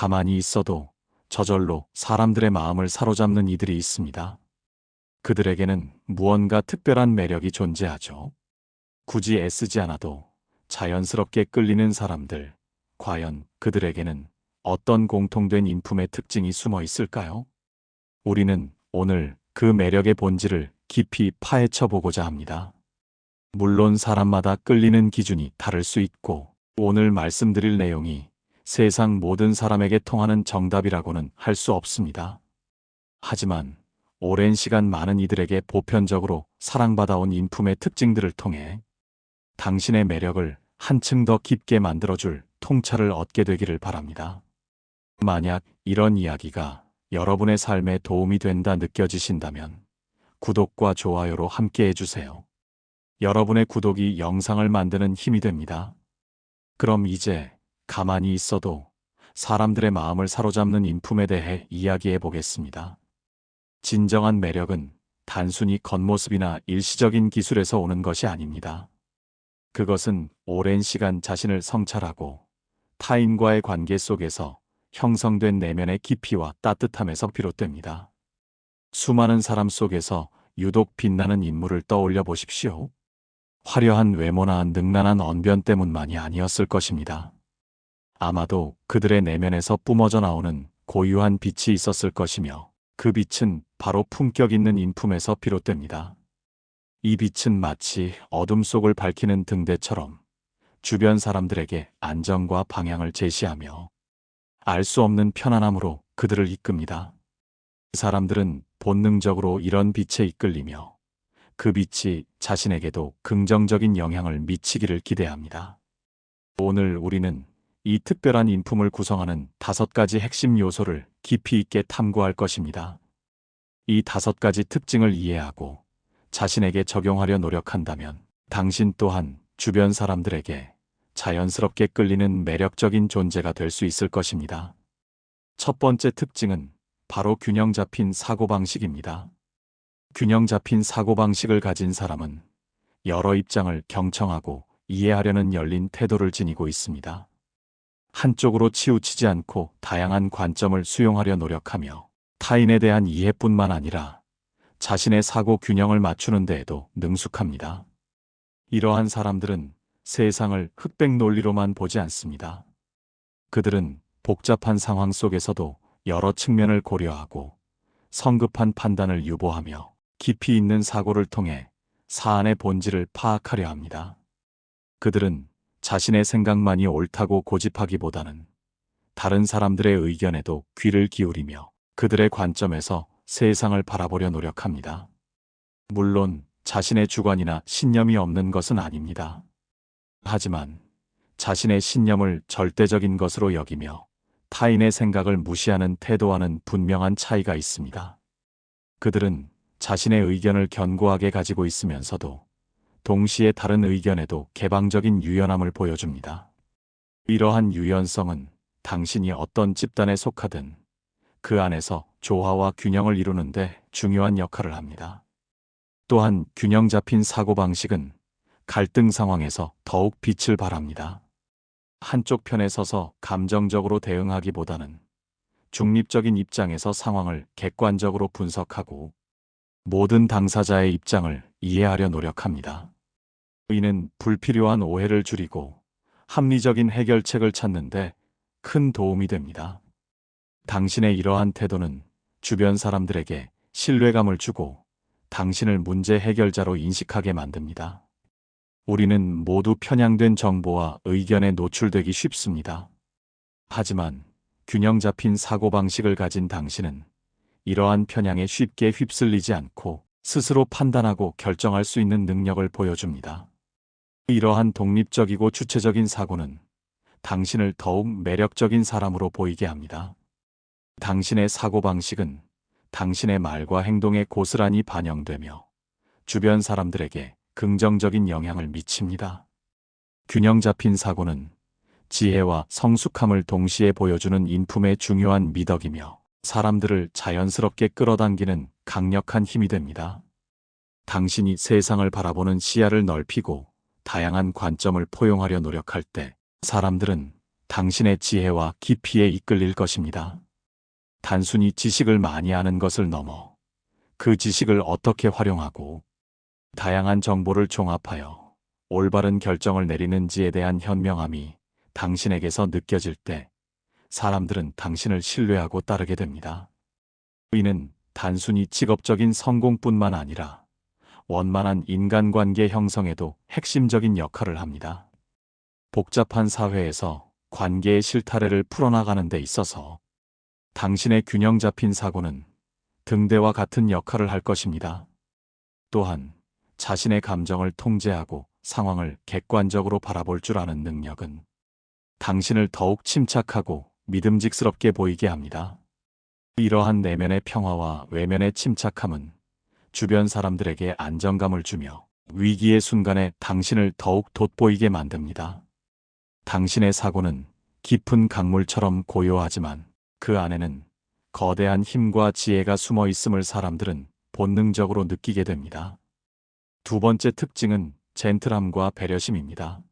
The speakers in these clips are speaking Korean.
가만히 있어도 저절로 사람들의 마음을 사로잡는 이들이 있습니다. 그들에게는 무언가 특별한 매력이 존재하죠. 굳이 애쓰지 않아도 자연스럽게 끌리는 사람들, 과연 그들에게는 어떤 공통된 인품의 특징이 숨어 있을까요? 우리는 오늘 그 매력의 본질을 깊이 파헤쳐 보고자 합니다. 물론 사람마다 끌리는 기준이 다를 수 있고, 오늘 말씀드릴 내용이 세상 모든 사람에게 통하는 정답이라고는 할 수 없습니다. 하지만 오랜 시간 많은 이들에게 보편적으로 사랑받아온 인품의 특징들을 통해 당신의 매력을 한층 더 깊게 만들어줄 통찰을 얻게 되기를 바랍니다. 만약 이런 이야기가 여러분의 삶에 도움이 된다 느껴지신다면 구독과 좋아요로 함께 해주세요. 여러분의 구독이 영상을 만드는 힘이 됩니다. 그럼 이제 가만히 있어도 사람들의 마음을 사로잡는 인품에 대해 이야기해 보겠습니다. 진정한 매력은 단순히 겉모습이나 일시적인 기술에서 오는 것이 아닙니다. 그것은 오랜 시간 자신을 성찰하고 타인과의 관계 속에서 형성된 내면의 깊이와 따뜻함에서 비롯됩니다. 수많은 사람 속에서 유독 빛나는 인물을 떠올려 보십시오. 화려한 외모나 능란한 언변 때문만이 아니었을 것입니다. 아마도 그들의 내면에서 뿜어져 나오는 고유한 빛이 있었을 것이며, 그 빛은 바로 품격 있는 인품에서 비롯됩니다. 이 빛은 마치 어둠 속을 밝히는 등대처럼 주변 사람들에게 안정과 방향을 제시하며 알 수 없는 편안함으로 그들을 이끕니다. 사람들은 본능적으로 이런 빛에 이끌리며 그 빛이 자신에게도 긍정적인 영향을 미치기를 기대합니다. 오늘 우리는 이 특별한 인품을 구성하는 5가지 핵심 요소를 깊이 있게 탐구할 것입니다. 이 5가지 특징을 이해하고 자신에게 적용하려 노력한다면 당신 또한 주변 사람들에게 자연스럽게 끌리는 매력적인 존재가 될 수 있을 것입니다. 첫 번째 특징은 바로 균형 잡힌 사고방식입니다. 균형 잡힌 사고방식을 가진 사람은 여러 입장을 경청하고 이해하려는 열린 태도를 지니고 있습니다. 한쪽으로 치우치지 않고 다양한 관점을 수용하려 노력하며 타인에 대한 이해뿐만 아니라 자신의 사고 균형을 맞추는 데에도 능숙합니다. 이러한 사람들은 세상을 흑백 논리로만 보지 않습니다. 그들은 복잡한 상황 속에서도 여러 측면을 고려하고 성급한 판단을 유보하며 깊이 있는 사고를 통해 사안의 본질을 파악하려 합니다. 그들은 자신의 생각만이 옳다고 고집하기보다는 다른 사람들의 의견에도 귀를 기울이며 그들의 관점에서 세상을 바라보려 노력합니다. 물론 자신의 주관이나 신념이 없는 것은 아닙니다. 하지만 자신의 신념을 절대적인 것으로 여기며 타인의 생각을 무시하는 태도와는 분명한 차이가 있습니다. 그들은 자신의 의견을 견고하게 가지고 있으면서도 동시에 다른 의견에도 개방적인 유연함을 보여줍니다. 이러한 유연성은 당신이 어떤 집단에 속하든 그 안에서 조화와 균형을 이루는 데 중요한 역할을 합니다. 또한 균형 잡힌 사고방식은 갈등 상황에서 더욱 빛을 발합니다. 한쪽 편에 서서 감정적으로 대응하기보다는 중립적인 입장에서 상황을 객관적으로 분석하고 모든 당사자의 입장을 이해하려 노력합니다. 이는 불필요한 오해를 줄이고 합리적인 해결책을 찾는 데 큰 도움이 됩니다. 당신의 이러한 태도는 주변 사람들에게 신뢰감을 주고 당신을 문제 해결자로 인식하게 만듭니다. 우리는 모두 편향된 정보와 의견에 노출되기 쉽습니다. 하지만 균형 잡힌 사고방식을 가진 당신은 이러한 편향에 쉽게 휩쓸리지 않고 스스로 판단하고 결정할 수 있는 능력을 보여줍니다. 이러한 독립적이고 주체적인 사고는 당신을 더욱 매력적인 사람으로 보이게 합니다. 당신의 사고방식은 당신의 말과 행동에 고스란히 반영되며 주변 사람들에게 긍정적인 영향을 미칩니다. 균형 잡힌 사고는 지혜와 성숙함을 동시에 보여주는 인품의 중요한 미덕이며 사람들을 자연스럽게 끌어당기는 강력한 힘이 됩니다. 당신이 세상을 바라보는 시야를 넓히고 다양한 관점을 포용하려 노력할 때 사람들은 당신의 지혜와 깊이에 이끌릴 것입니다. 단순히 지식을 많이 아는 것을 넘어 그 지식을 어떻게 활용하고 다양한 정보를 종합하여 올바른 결정을 내리는지에 대한 현명함이 당신에게서 느껴질 때 사람들은 당신을 신뢰하고 따르게 됩니다. 이는 단순히 직업적인 성공뿐만 아니라 원만한 인간관계 형성에도 핵심적인 역할을 합니다. 복잡한 사회에서 관계의 실타래를 풀어나가는 데 있어서 당신의 균형 잡힌 사고는 등대와 같은 역할을 할 것입니다. 또한 자신의 감정을 통제하고 상황을 객관적으로 바라볼 줄 아는 능력은 당신을 더욱 침착하고 믿음직스럽게 보이게 합니다. 이러한 내면의 평화와 외면의 침착함은 주변 사람들에게 안정감을 주며 위기의 순간에 당신을 더욱 돋보이게 만듭니다. 당신의 사고는 깊은 강물처럼 고요하지만 그 안에는 거대한 힘과 지혜가 숨어 있음을 사람들은 본능적으로 느끼게 됩니다. 두 번째 특징은 젠틀함과 배려심입니다.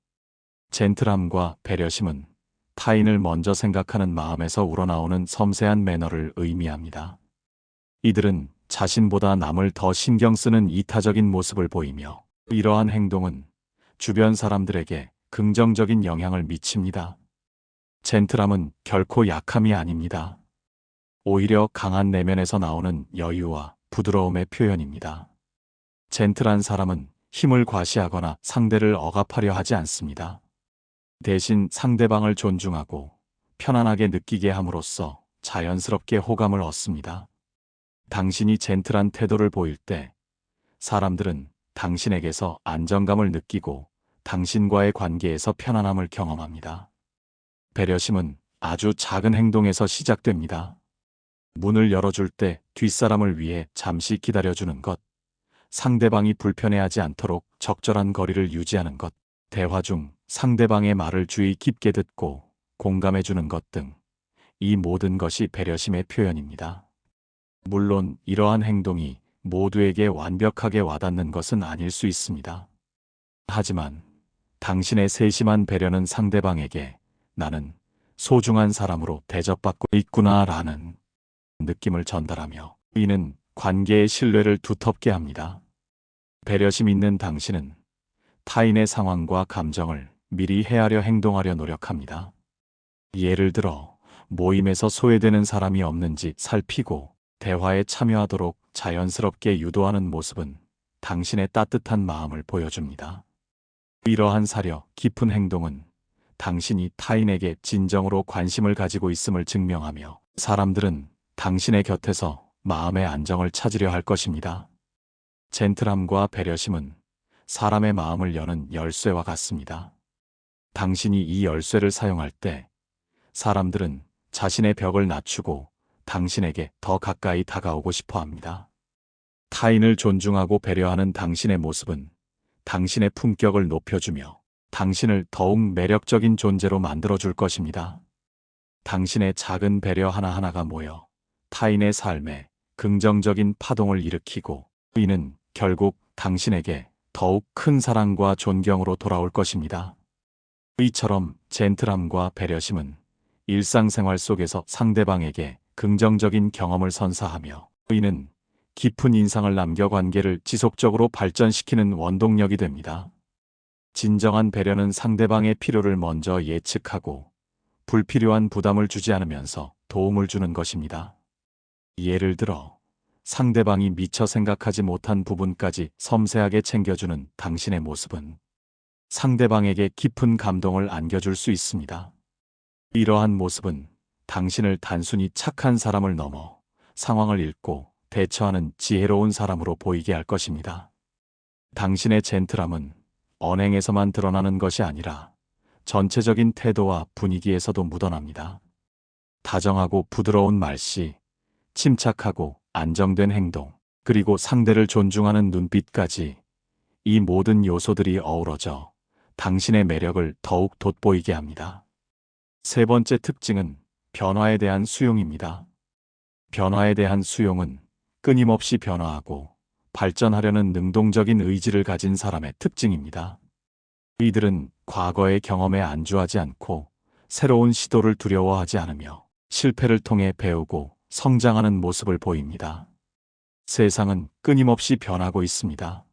젠틀함과 배려심은 타인을 먼저 생각하는 마음에서 우러나오는 섬세한 매너를 의미합니다. 이들은 자신보다 남을 더 신경 쓰는 이타적인 모습을 보이며 이러한 행동은 주변 사람들에게 긍정적인 영향을 미칩니다. 젠틀함은 결코 약함이 아닙니다. 오히려 강한 내면에서 나오는 여유와 부드러움의 표현입니다. 젠틀한 사람은 힘을 과시하거나 상대를 억압하려 하지 않습니다. 대신 상대방을 존중하고 편안하게 느끼게 함으로써 자연스럽게 호감을 얻습니다. 당신이 젠틀한 태도를 보일 때 사람들은 당신에게서 안정감을 느끼고 당신과의 관계에서 편안함을 경험합니다. 배려심은 아주 작은 행동에서 시작됩니다. 문을 열어줄 때 뒷사람을 위해 잠시 기다려주는 것, 상대방이 불편해하지 않도록 적절한 거리를 유지하는 것, 대화 중 상대방의 말을 주의 깊게 듣고 공감해주는 것 등 이 모든 것이 배려심의 표현입니다. 물론 이러한 행동이 모두에게 완벽하게 와닿는 것은 아닐 수 있습니다. 하지만 당신의 세심한 배려는 상대방에게 나는 소중한 사람으로 대접받고 있구나라는 느낌을 전달하며 이는 관계의 신뢰를 두텁게 합니다. 배려심 있는 당신은 타인의 상황과 감정을 미리 헤아려 행동하려 노력합니다. 예를 들어 모임에서 소외되는 사람이 없는지 살피고 대화에 참여하도록 자연스럽게 유도하는 모습은 당신의 따뜻한 마음을 보여줍니다. 이러한 사려 깊은 행동은 당신이 타인에게 진정으로 관심을 가지고 있음을 증명하며 사람들은 당신의 곁에서 마음의 안정을 찾으려 할 것입니다. 젠틀함과 배려심은 사람의 마음을 여는 열쇠와 같습니다. 당신이 이 열쇠를 사용할 때 사람들은 자신의 벽을 낮추고 당신에게 더 가까이 다가오고 싶어 합니다. 타인을 존중하고 배려하는 당신의 모습은 당신의 품격을 높여주며 당신을 더욱 매력적인 존재로 만들어줄 것입니다. 당신의 작은 배려 하나하나가 모여 타인의 삶에 긍정적인 파동을 일으키고 이는 결국 당신에게 더욱 큰 사랑과 존경으로 돌아올 것입니다. 이처럼 젠틀함과 배려심은 일상생활 속에서 상대방에게 긍정적인 경험을 선사하며 이는 깊은 인상을 남겨 관계를 지속적으로 발전시키는 원동력이 됩니다. 진정한 배려는 상대방의 필요를 먼저 예측하고 불필요한 부담을 주지 않으면서 도움을 주는 것입니다. 예를 들어 상대방이 미처 생각하지 못한 부분까지 섬세하게 챙겨주는 당신의 모습은 상대방에게 깊은 감동을 안겨줄 수 있습니다. 이러한 모습은 당신을 단순히 착한 사람을 넘어 상황을 읽고 대처하는 지혜로운 사람으로 보이게 할 것입니다. 당신의 젠틀함은 언행에서만 드러나는 것이 아니라 전체적인 태도와 분위기에서도 묻어납니다. 다정하고 부드러운 말씨, 침착하고 안정된 행동, 그리고 상대를 존중하는 눈빛까지 이 모든 요소들이 어우러져 당신의 매력을 더욱 돋보이게 합니다. 세 번째 특징은 변화에 대한 수용입니다. 변화에 대한 수용은 끊임없이 변화하고 발전하려는 능동적인 의지를 가진 사람의 특징입니다. 이들은 과거의 경험에 안주하지 않고 새로운 시도를 두려워하지 않으며 실패를 통해 배우고 성장하는 모습을 보입니다. 세상은 끊임없이 변하고 있습니다.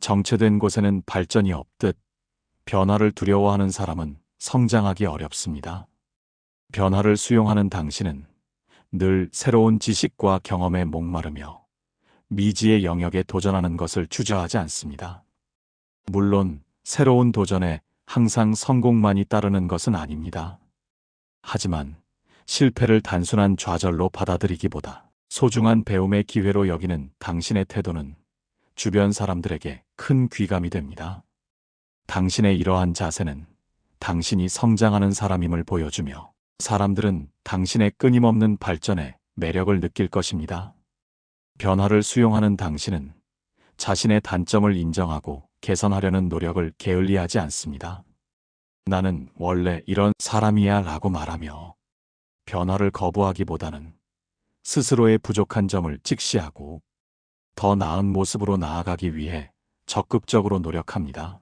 정체된 곳에는 발전이 없듯 변화를 두려워하는 사람은 성장하기 어렵습니다. 변화를 수용하는 당신은 늘 새로운 지식과 경험에 목마르며 미지의 영역에 도전하는 것을 주저하지 않습니다. 물론 새로운 도전에 항상 성공만이 따르는 것은 아닙니다. 하지만 실패를 단순한 좌절로 받아들이기보다 소중한 배움의 기회로 여기는 당신의 태도는 주변 사람들에게 큰 귀감이 됩니다. 당신의 이러한 자세는 당신이 성장하는 사람임을 보여주며 사람들은 당신의 끊임없는 발전에 매력을 느낄 것입니다. 변화를 수용하는 당신은 자신의 단점을 인정하고 개선하려는 노력을 게을리하지 않습니다. 나는 원래 이런 사람이야 라고 말하며 변화를 거부하기보다는 스스로의 부족한 점을 직시하고 더 나은 모습으로 나아가기 위해 적극적으로 노력합니다.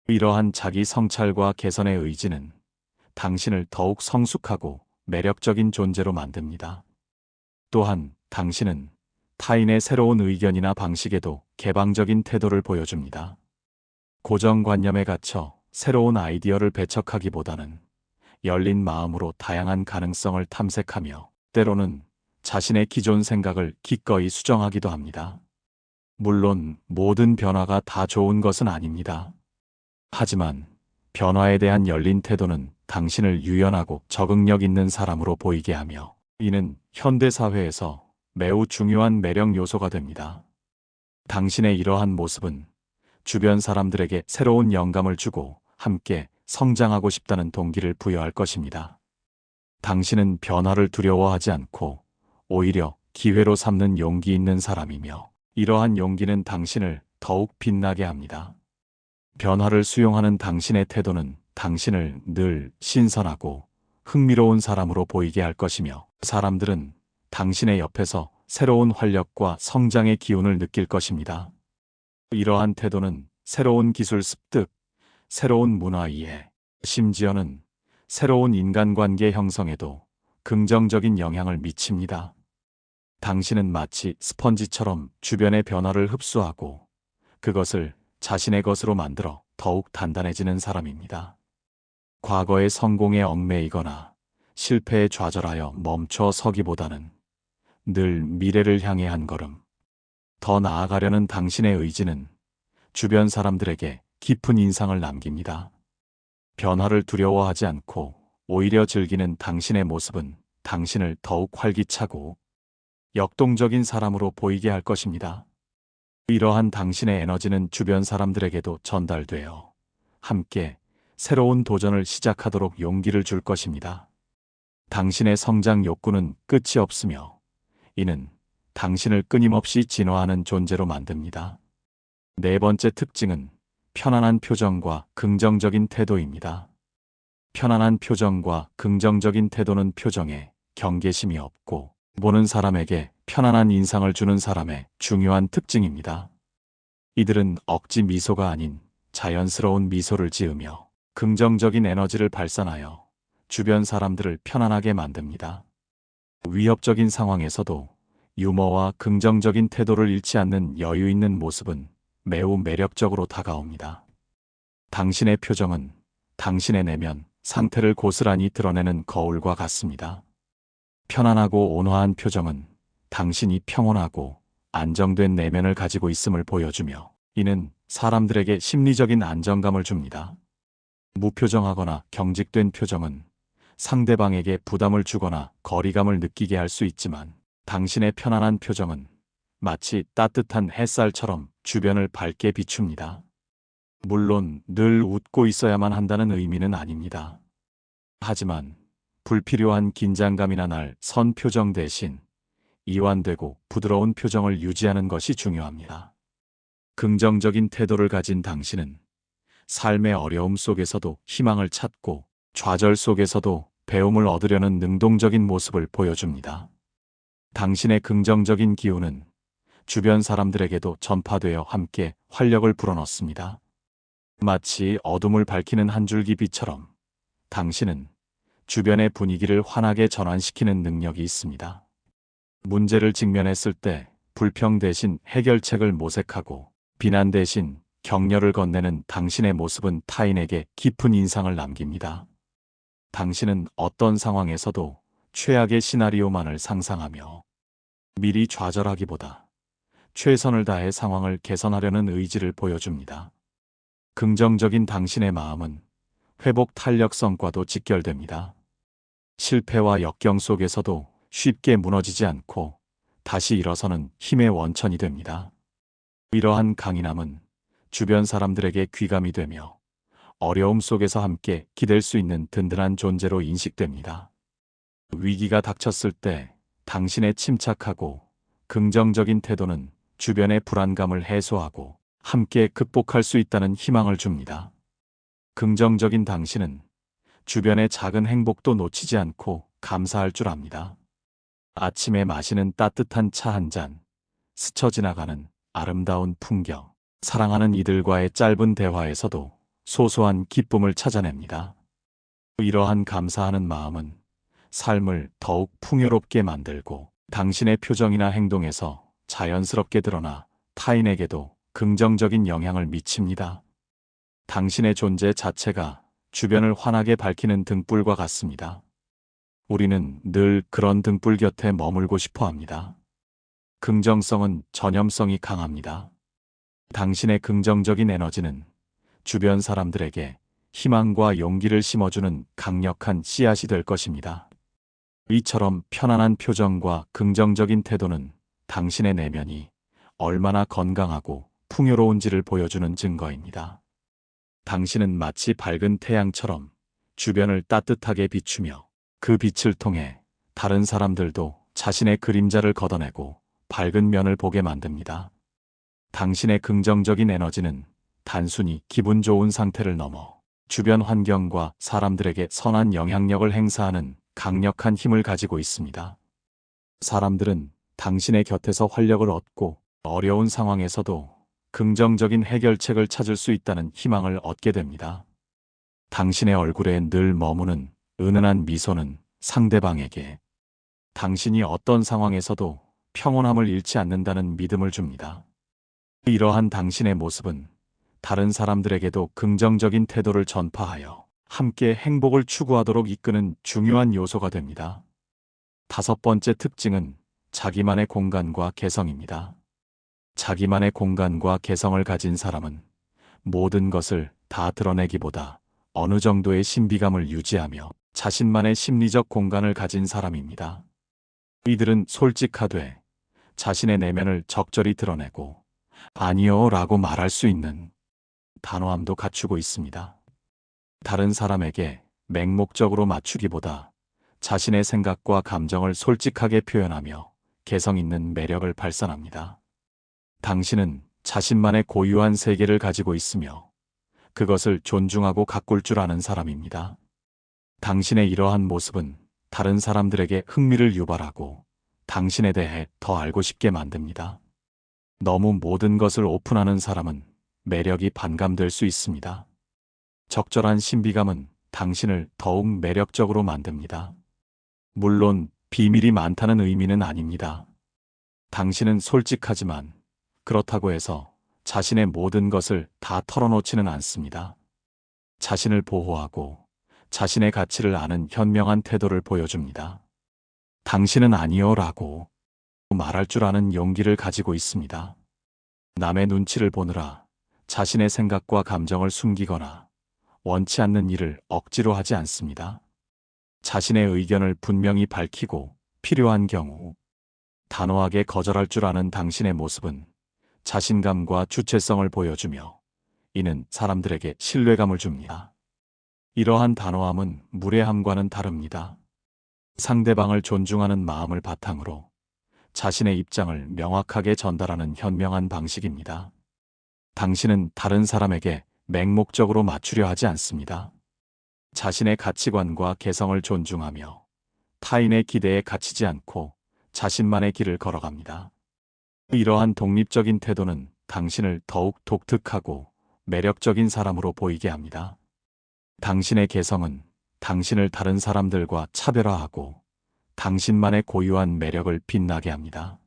이러한 자기 성찰과 개선의 의지는 당신을 더욱 성숙하고 매력적인 존재로 만듭니다. 또한 당신은 타인의 새로운 의견이나 방식에도 개방적인 태도를 보여줍니다. 고정관념에 갇혀 새로운 아이디어를 배척하기보다는 열린 마음으로 다양한 가능성을 탐색하며 때로는 자신의 기존 생각을 기꺼이 수정하기도 합니다. 물론 모든 변화가 다 좋은 것은 아닙니다. 하지만 변화에 대한 열린 태도는 당신을 유연하고 적응력 있는 사람으로 보이게 하며 이는 현대 사회에서 매우 중요한 매력 요소가 됩니다. 당신의 이러한 모습은 주변 사람들에게 새로운 영감을 주고 함께 성장하고 싶다는 동기를 부여할 것입니다. 당신은 변화를 두려워하지 않고 오히려 기회로 삼는 용기 있는 사람이며 이러한 용기는 당신을 더욱 빛나게 합니다. 변화를 수용하는 당신의 태도는 당신을 늘 신선하고 흥미로운 사람으로 보이게 할 것이며 사람들은 당신의 옆에서 새로운 활력과 성장의 기운을 느낄 것입니다. 이러한 태도는 새로운 기술 습득, 새로운 문화 이해, 심지어는 새로운 인간관계 형성에도 긍정적인 영향을 미칩니다. 당신은 마치 스펀지처럼 주변의 변화를 흡수하고 그것을 자신의 것으로 만들어 더욱 단단해지는 사람입니다. 과거의 성공에 얽매이거나 실패에 좌절하여 멈춰 서기보다는 늘 미래를 향해 한 걸음 더 나아가려는 당신의 의지는 주변 사람들에게 깊은 인상을 남깁니다. 변화를 두려워하지 않고 오히려 즐기는 당신의 모습은 당신을 더욱 활기차고 역동적인 사람으로 보이게 할 것입니다. 이러한 당신의 에너지는 주변 사람들에게도 전달되어 함께 새로운 도전을 시작하도록 용기를 줄 것입니다. 당신의 성장 욕구는 끝이 없으며 이는 당신을 끊임없이 진화하는 존재로 만듭니다. 네 번째 특징은 편안한 표정과 긍정적인 태도입니다. 편안한 표정과 긍정적인 태도는 표정에 경계심이 없고 보는 사람에게 편안한 인상을 주는 사람의 중요한 특징입니다. 이들은 억지 미소가 아닌 자연스러운 미소를 지으며 긍정적인 에너지를 발산하여 주변 사람들을 편안하게 만듭니다. 위협적인 상황에서도 유머와 긍정적인 태도를 잃지 않는 여유 있는 모습은 매우 매력적으로 다가옵니다. 당신의 표정은 당신의 내면 상태를 고스란히 드러내는 거울과 같습니다. 편안하고 온화한 표정은 당신이 평온하고 안정된 내면을 가지고 있음을 보여주며 이는 사람들에게 심리적인 안정감을 줍니다. 무표정하거나 경직된 표정은 상대방에게 부담을 주거나 거리감을 느끼게 할 수 있지만 당신의 편안한 표정은 마치 따뜻한 햇살처럼 주변을 밝게 비춥니다. 물론 늘 웃고 있어야만 한다는 의미는 아닙니다. 하지만 불필요한 긴장감이나 날 선 표정 대신 이완되고 부드러운 표정을 유지하는 것이 중요합니다. 긍정적인 태도를 가진 당신은 삶의 어려움 속에서도 희망을 찾고 좌절 속에서도 배움을 얻으려는 능동적인 모습을 보여줍니다. 당신의 긍정적인 기운은 주변 사람들에게도 전파되어 함께 활력을 불어넣습니다. 마치 어둠을 밝히는 한 줄기 빛처럼 당신은 주변의 분위기를 환하게 전환시키는 능력이 있습니다. 문제를 직면했을 때 불평 대신 해결책을 모색하고 비난 대신 격려를 건네는 당신의 모습은 타인에게 깊은 인상을 남깁니다. 당신은 어떤 상황에서도 최악의 시나리오만을 상상하며 미리 좌절하기보다 최선을 다해 상황을 개선하려는 의지를 보여줍니다. 긍정적인 당신의 마음은 회복 탄력성과도 직결됩니다. 실패와 역경 속에서도 쉽게 무너지지 않고 다시 일어서는 힘의 원천이 됩니다. 이러한 강인함은 주변 사람들에게 귀감이 되며 어려움 속에서 함께 기댈 수 있는 든든한 존재로 인식됩니다. 위기가 닥쳤을 때 당신의 침착하고 긍정적인 태도는 주변의 불안감을 해소하고 함께 극복할 수 있다는 희망을 줍니다. 긍정적인 당신은 주변의 작은 행복도 놓치지 않고 감사할 줄 압니다. 아침에 마시는 따뜻한 차 한 잔, 스쳐 지나가는 아름다운 풍경, 사랑하는 이들과의 짧은 대화에서도 소소한 기쁨을 찾아냅니다. 이러한 감사하는 마음은 삶을 더욱 풍요롭게 만들고 당신의 표정이나 행동에서 자연스럽게 드러나 타인에게도 긍정적인 영향을 미칩니다. 당신의 존재 자체가 주변을 환하게 밝히는 등불과 같습니다. 우리는 늘 그런 등불 곁에 머물고 싶어 합니다. 긍정성은 전염성이 강합니다. 당신의 긍정적인 에너지는 주변 사람들에게 희망과 용기를 심어주는 강력한 씨앗이 될 것입니다. 이처럼 편안한 표정과 긍정적인 태도는 당신의 내면이 얼마나 건강하고 풍요로운지를 보여주는 증거입니다. 당신은 마치 밝은 태양처럼 주변을 따뜻하게 비추며 그 빛을 통해 다른 사람들도 자신의 그림자를 걷어내고 밝은 면을 보게 만듭니다. 당신의 긍정적인 에너지는 단순히 기분 좋은 상태를 넘어 주변 환경과 사람들에게 선한 영향력을 행사하는 강력한 힘을 가지고 있습니다. 사람들은 당신의 곁에서 활력을 얻고 어려운 상황에서도 긍정적인 해결책을 찾을 수 있다는 희망을 얻게 됩니다. 당신의 얼굴에 늘 머무는 은은한 미소는 상대방에게 당신이 어떤 상황에서도 평온함을 잃지 않는다는 믿음을 줍니다. 이러한 당신의 모습은 다른 사람들에게도 긍정적인 태도를 전파하여 함께 행복을 추구하도록 이끄는 중요한 요소가 됩니다. 다섯 번째 특징은 자기만의 공간과 개성입니다. 자기만의 공간과 개성을 가진 사람은 모든 것을 다 드러내기보다 어느 정도의 신비감을 유지하며 자신만의 심리적 공간을 가진 사람입니다. 이들은 솔직하되 자신의 내면을 적절히 드러내고 아니요 라고 말할 수 있는 단호함도 갖추고 있습니다. 다른 사람에게 맹목적으로 맞추기보다 자신의 생각과 감정을 솔직하게 표현하며 개성 있는 매력을 발산합니다. 당신은 자신만의 고유한 세계를 가지고 있으며 그것을 존중하고 가꿀 줄 아는 사람입니다. 당신의 이러한 모습은 다른 사람들에게 흥미를 유발하고 당신에 대해 더 알고 싶게 만듭니다. 너무 모든 것을 오픈하는 사람은 매력이 반감될 수 있습니다. 적절한 신비감은 당신을 더욱 매력적으로 만듭니다. 물론 비밀이 많다는 의미는 아닙니다. 당신은 솔직하지만 그렇다고 해서 자신의 모든 것을 다 털어놓지는 않습니다. 자신을 보호하고 자신의 가치를 아는 현명한 태도를 보여줍니다. 당신은 아니요 라고 말할 줄 아는 용기를 가지고 있습니다. 남의 눈치를 보느라 자신의 생각과 감정을 숨기거나 원치 않는 일을 억지로 하지 않습니다. 자신의 의견을 분명히 밝히고 필요한 경우 단호하게 거절할 줄 아는 당신의 모습은 자신감과 주체성을 보여주며 이는 사람들에게 신뢰감을 줍니다. 이러한 단호함은 무례함과는 다릅니다. 상대방을 존중하는 마음을 바탕으로 자신의 입장을 명확하게 전달하는 현명한 방식입니다. 당신은 다른 사람에게 맹목적으로 맞추려 하지 않습니다. 자신의 가치관과 개성을 존중하며 타인의 기대에 갇히지 않고 자신만의 길을 걸어갑니다. 이러한 독립적인 태도는 당신을 더욱 독특하고 매력적인 사람으로 보이게 합니다. 당신의 개성은 당신을 다른 사람들과 차별화하고 당신만의 고유한 매력을 빛나게 합니다.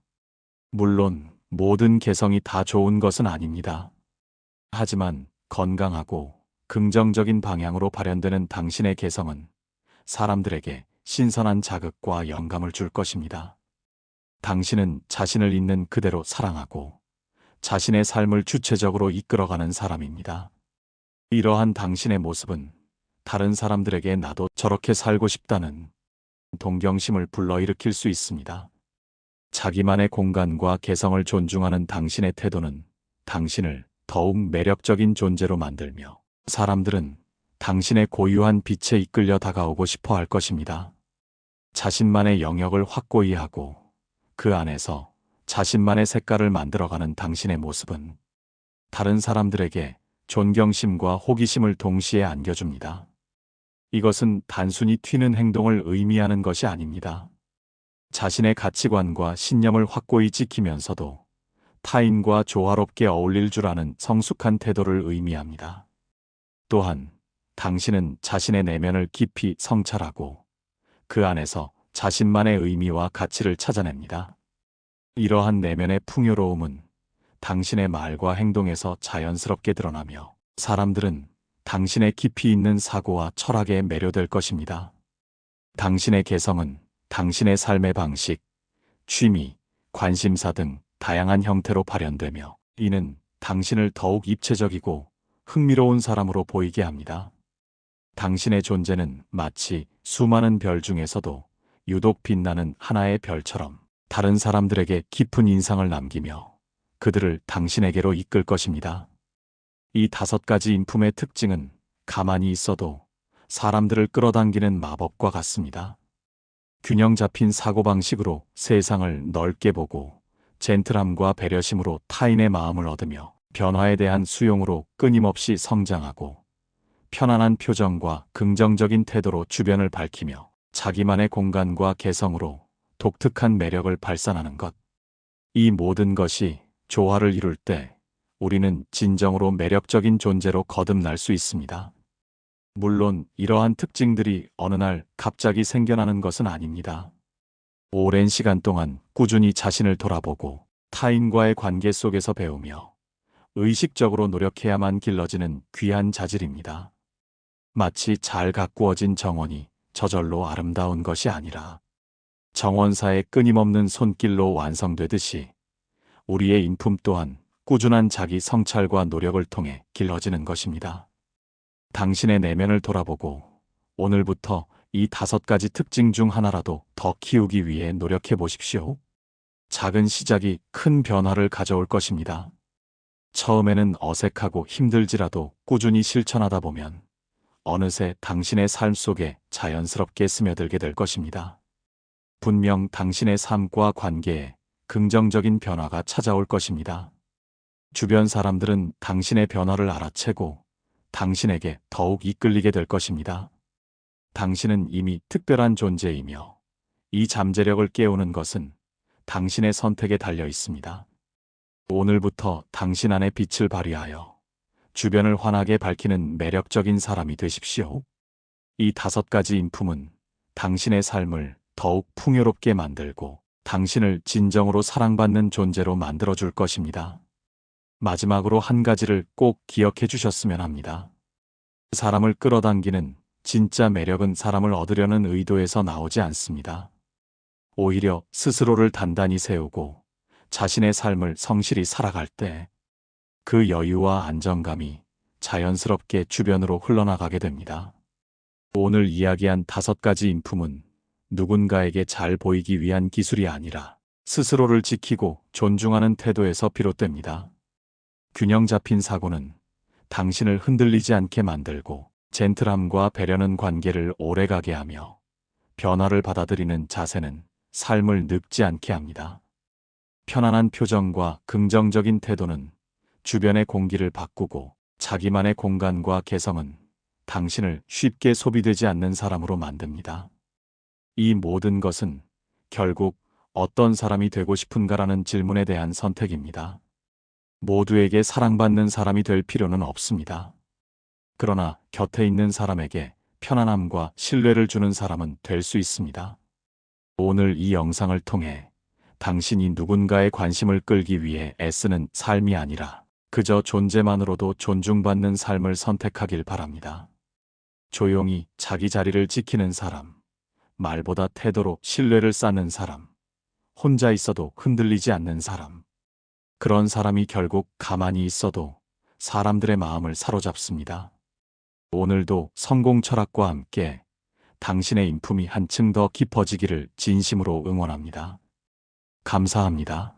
물론 모든 개성이 다 좋은 것은 아닙니다. 하지만 건강하고 긍정적인 방향으로 발현되는 당신의 개성은 사람들에게 신선한 자극과 영감을 줄 것입니다. 당신은 자신을 있는 그대로 사랑하고 자신의 삶을 주체적으로 이끌어가는 사람입니다. 이러한 당신의 모습은 다른 사람들에게 나도 저렇게 살고 싶다는 동경심을 불러일으킬 수 있습니다. 자기만의 공간과 개성을 존중하는 당신의 태도는 당신을 더욱 매력적인 존재로 만들며 사람들은 당신의 고유한 빛에 이끌려 다가오고 싶어 할 것입니다. 자신만의 영역을 확고히 하고 그 안에서 자신만의 색깔을 만들어가는 당신의 모습은 다른 사람들에게 존경심과 호기심을 동시에 안겨줍니다. 이것은 단순히 튀는 행동을 의미하는 것이 아닙니다. 자신의 가치관과 신념을 확고히 지키면서도 타인과 조화롭게 어울릴 줄 아는 성숙한 태도를 의미합니다. 또한 당신은 자신의 내면을 깊이 성찰하고 그 안에서 자신만의 의미와 가치를 찾아냅니다. 이러한 내면의 풍요로움은 당신의 말과 행동에서 자연스럽게 드러나며 사람들은 당신의 깊이 있는 사고와 철학에 매료될 것입니다. 당신의 개성은 당신의 삶의 방식, 취미, 관심사 등 다양한 형태로 발현되며 이는 당신을 더욱 입체적이고 흥미로운 사람으로 보이게 합니다. 당신의 존재는 마치 수많은 별 중에서도 유독 빛나는 하나의 별처럼 다른 사람들에게 깊은 인상을 남기며 그들을 당신에게로 이끌 것입니다. 이 5가지 인품의 특징은 가만히 있어도 사람들을 끌어당기는 마법과 같습니다. 균형 잡힌 사고방식으로 세상을 넓게 보고 젠틀함과 배려심으로 타인의 마음을 얻으며 변화에 대한 수용으로 끊임없이 성장하고 편안한 표정과 긍정적인 태도로 주변을 밝히며 자기만의 공간과 개성으로 독특한 매력을 발산하는 것. 이 모든 것이 조화를 이룰 때 우리는 진정으로 매력적인 존재로 거듭날 수 있습니다. 물론 이러한 특징들이 어느 날 갑자기 생겨나는 것은 아닙니다. 오랜 시간 동안 꾸준히 자신을 돌아보고 타인과의 관계 속에서 배우며 의식적으로 노력해야만 길러지는 귀한 자질입니다. 마치 잘 가꾸어진 정원이 저절로 아름다운 것이 아니라 정원사의 끊임없는 손길로 완성되듯이 우리의 인품 또한 꾸준한 자기 성찰과 노력을 통해 길러지는 것입니다. 당신의 내면을 돌아보고 오늘부터 이 5가지 특징 중 하나라도 더 키우기 위해 노력해 보십시오. 작은 시작이 큰 변화를 가져올 것입니다. 처음에는 어색하고 힘들지라도 꾸준히 실천하다 보면 어느새 당신의 삶 속에 자연스럽게 스며들게 될 것입니다. 분명 당신의 삶과 관계에 긍정적인 변화가 찾아올 것입니다. 주변 사람들은 당신의 변화를 알아채고 당신에게 더욱 이끌리게 될 것입니다. 당신은 이미 특별한 존재이며 이 잠재력을 깨우는 것은 당신의 선택에 달려 있습니다. 오늘부터 당신 안의 빛을 발휘하여 주변을 환하게 밝히는 매력적인 사람이 되십시오. 이 5가지 인품은 당신의 삶을 더욱 풍요롭게 만들고 당신을 진정으로 사랑받는 존재로 만들어줄 것입니다. 마지막으로 한 가지를 꼭 기억해 주셨으면 합니다. 사람을 끌어당기는 진짜 매력은 사람을 얻으려는 의도에서 나오지 않습니다. 오히려 스스로를 단단히 세우고 자신의 삶을 성실히 살아갈 때 그 여유와 안정감이 자연스럽게 주변으로 흘러나가게 됩니다. 오늘 이야기한 5가지 인품은 누군가에게 잘 보이기 위한 기술이 아니라 스스로를 지키고 존중하는 태도에서 비롯됩니다. 균형 잡힌 사고는 당신을 흔들리지 않게 만들고 젠틀함과 배려는 관계를 오래가게 하며 변화를 받아들이는 자세는 삶을 늙지 않게 합니다. 편안한 표정과 긍정적인 태도는 주변의 공기를 바꾸고 자기만의 공간과 개성은 당신을 쉽게 소비되지 않는 사람으로 만듭니다. 이 모든 것은 결국 어떤 사람이 되고 싶은가라는 질문에 대한 선택입니다. 모두에게 사랑받는 사람이 될 필요는 없습니다. 그러나 곁에 있는 사람에게 편안함과 신뢰를 주는 사람은 될 수 있습니다. 오늘 이 영상을 통해 당신이 누군가의 관심을 끌기 위해 애쓰는 삶이 아니라 그저 존재만으로도 존중받는 삶을 선택하길 바랍니다. 조용히 자기 자리를 지키는 사람, 말보다 태도로 신뢰를 쌓는 사람, 혼자 있어도 흔들리지 않는 사람. 그런 사람이 결국 가만히 있어도 사람들의 마음을 사로잡습니다. 오늘도 성공 철학과 함께 당신의 인품이 한층 더 깊어지기를 진심으로 응원합니다. 감사합니다.